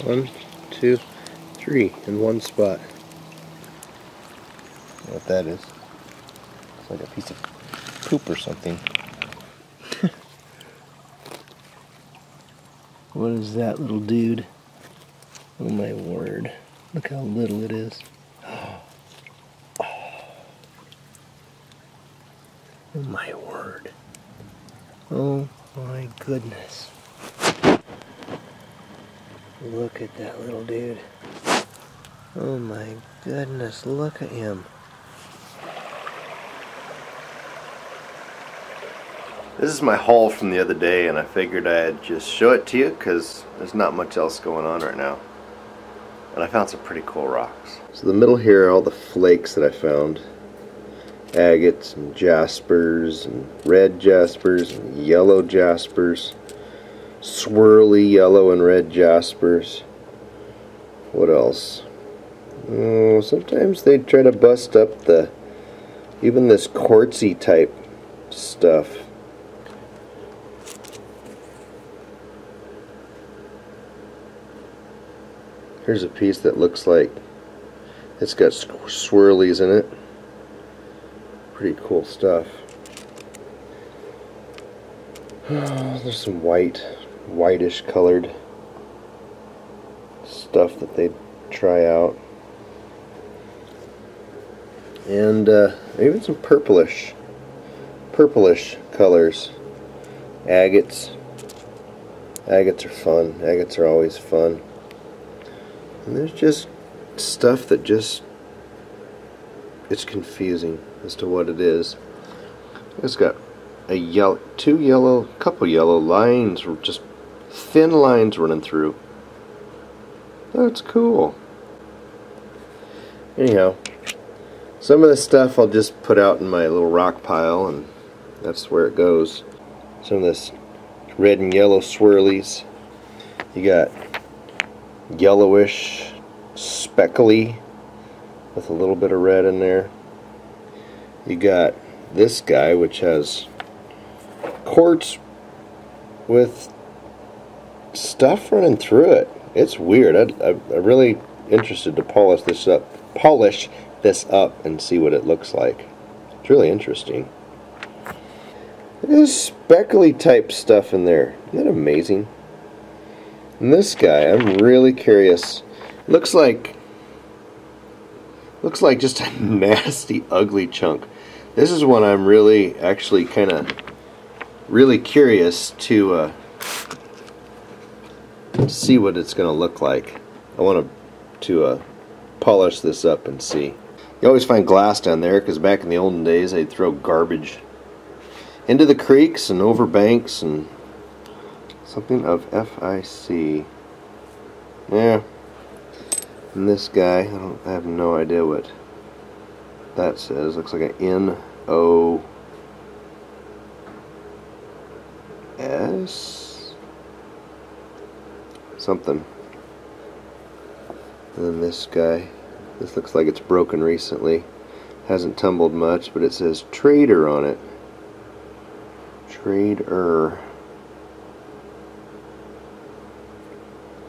1, 2, 3 in one spot. I don't know what that is. It's like a piece of poop or something. What is that little dude? Oh my word. Look how little it is. Oh my word. Oh my goodness. Look at that little dude. Oh my goodness, look at him. This is my haul from the other day, and I figured I'd just show it to you because there's not much else going on right now. And I found some pretty cool rocks. So the middle here are all the flakes that I found. Agates and jaspers and red jaspers and yellow jaspers. Swirly yellow and red jaspers. What else? Oh, sometimes they try to bust up even this quartzy type stuff. Here's a piece that looks like it's got swirlies in it. Pretty cool stuff. Oh, there's some whitish colored stuff that they try out. And even some purplish colors. Agates. Agates are fun. Agates are always fun. And there's just stuff that it's confusing as to what it is. It's got a couple yellow lines, just thin lines running through. That's cool. Anyhow, some of the stuff I'll just put out in my little rock pile, and that's where it goes. Some of this red and yellow swirlies. You got yellowish, speckly, with a little bit of red in there. You got this guy, which has quartz with stuff running through it. It's weird. I'm really interested to polish this up and see what it looks like. It's really interesting. There's speckly type stuff in there. Isn't that amazing? And this guy, I'm really curious. Looks like just a nasty, ugly chunk. This is one I'm really, actually, kind of really curious to see what it's going to look like. I want to polish this up and see. You always find glass down there because back in the olden days they'd throw garbage into the creeks and over banks and something of FIC. Yeah. And this guy, I have no idea what that says. Looks like an N-O-S something. And then this guy, this looks like it's broken recently. Hasn't tumbled much, but it says Trader on it. Trader.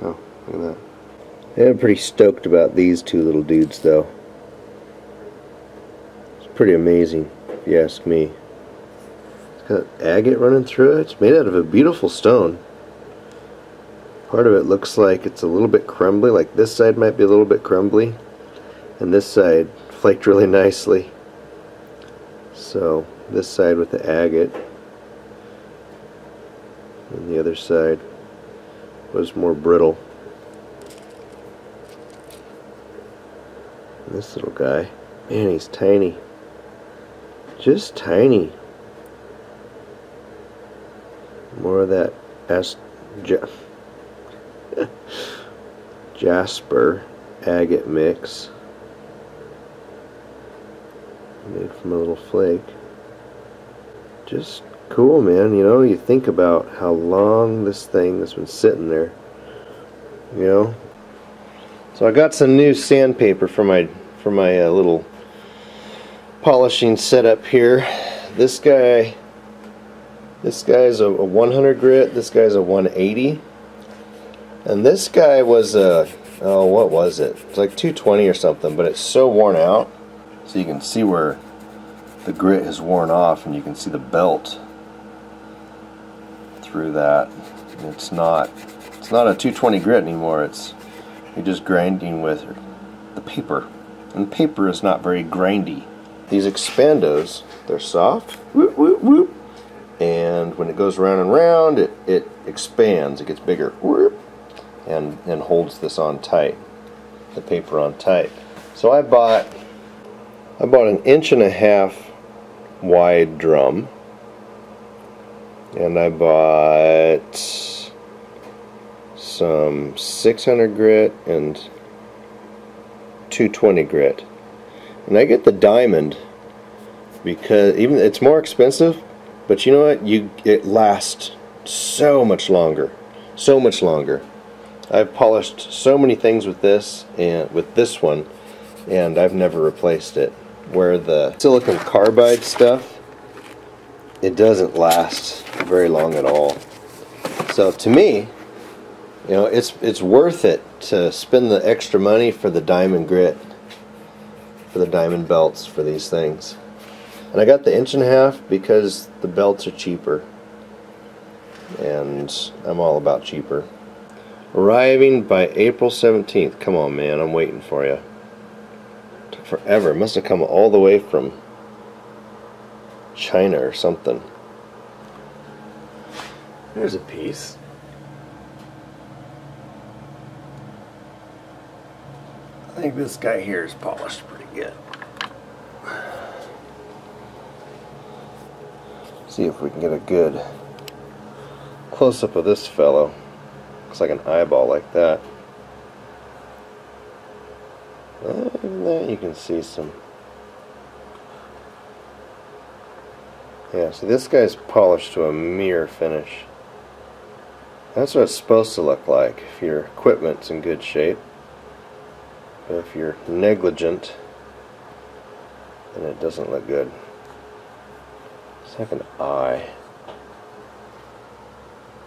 Oh, look at that. I'm pretty stoked about these two little dudes, though. It's pretty amazing, if you ask me. It's got agate running through it. It's made out of a beautiful stone. Part of it looks like it's a little bit crumbly, like this side might be a little bit crumbly, and this side flaked really nicely. So, this side with the agate, and the other side was more brittle. And this little guy, man, he's tiny. Just tiny. More of that jasper agate mix made from a little flake. Just cool, man. You know, you think about how long this thing has been sitting there, you know. So I got some new sandpaper for my little polishing setup here. This guy's a 100 grit, this guy's a 180. And this guy was a, oh, what was it? It's like 220 or something, but it's so worn out. So you can see where the grit has worn off, and you can see the belt through that. And it's not a 220 grit anymore. You're just grinding with the paper, and paper is not very grindy. These expandos, they're soft, whoop, whoop, whoop, and when it goes round and round, it expands, it gets bigger, whoop, and holds this on tight, the paper on tight. So I bought an 1.5 inch wide drum, and I bought some 600 grit and 220 grit. And I get the diamond because even it's more expensive, but you know what? It lasts so much longer. So much longer. I've polished so many things with this and with this one, and I've never replaced it. Where the silicon carbide stuff, it doesn't last very long at all. So to me, you know, it's worth it to spend the extra money for the diamond grit, for the diamond belts for these things. And I got the 1.5 inch because the belts are cheaper, and I'm all about cheaper. Arriving by April 17th. Come on, man, I'm waiting for you. Took forever. It must have come all the way from China or something. There's a piece. I think this guy here is polished pretty good. See if we can get a good close-up of this fellow. Looks like an eyeball like that. Even that you can see some. Yeah, see, this guy's polished to a mirror finish. That's what it's supposed to look like if your equipment's in good shape. But if you're negligent, then it doesn't look good. It's like an eye.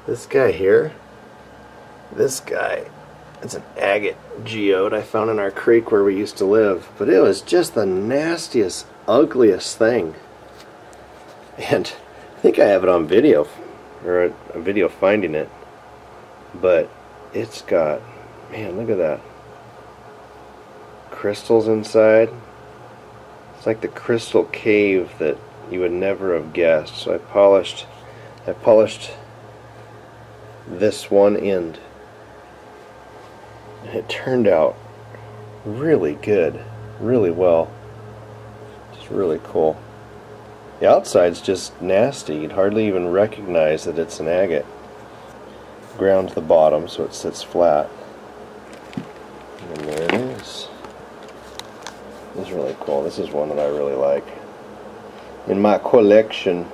This guy here, this guy, it's an agate geode I found in our creek where we used to live. But it was just the nastiest, ugliest thing. And I think I have it on video, or a video finding it. But it's got, man, look at that. Crystals inside. It's like the crystal cave that you would never have guessed. So I polished this one end, and it turned out really good, really well. Just really cool. The outside's just nasty. You'd hardly even recognize that it's an agate. Ground to the bottom so it sits flat. And there it is. This is really cool. This is one that I really like in my collection.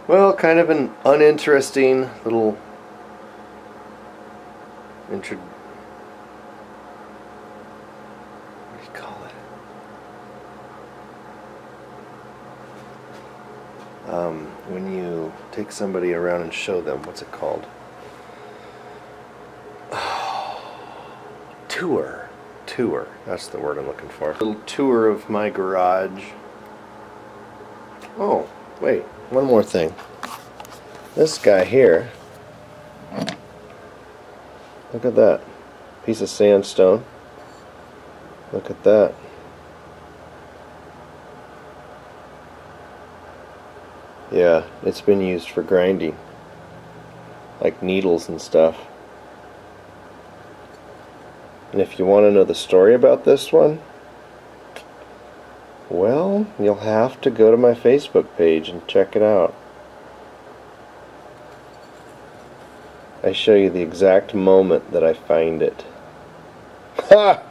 Well, kind of an uninteresting little what do you call it? When you take somebody around and show them, what's it called? Tour. That's the word I'm looking for. A little tour of my garage. Oh, wait. One more thing. This guy here. Look at that. Piece of sandstone. Look at that. Yeah, it's been used for grinding. Like needles and stuff. And if you want to know the story about this one, well, you'll have to go to my Facebook page and check it out. I show you the exact moment that I find it. Ha!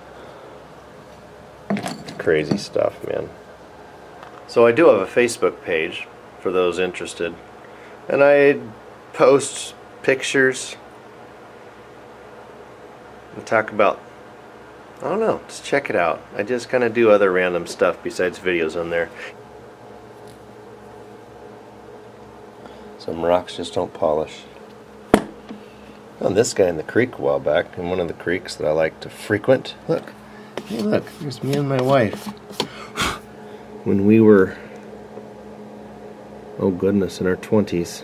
Crazy stuff, man. So I do have a Facebook page for those interested, and I post pictures and talk about, I don't know, just check it out. I just kind of do other random stuff besides videos on there. Some rocks just don't polish. Found this guy in the creek a while back, in one of the creeks that I like to frequent. Look, hey look, here's me and my wife. When we were, oh goodness, in our 20s.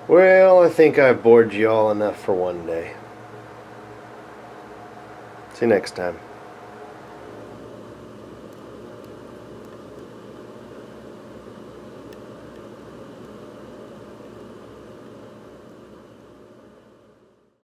Well, I think I've bored you all enough for one day. See you next time.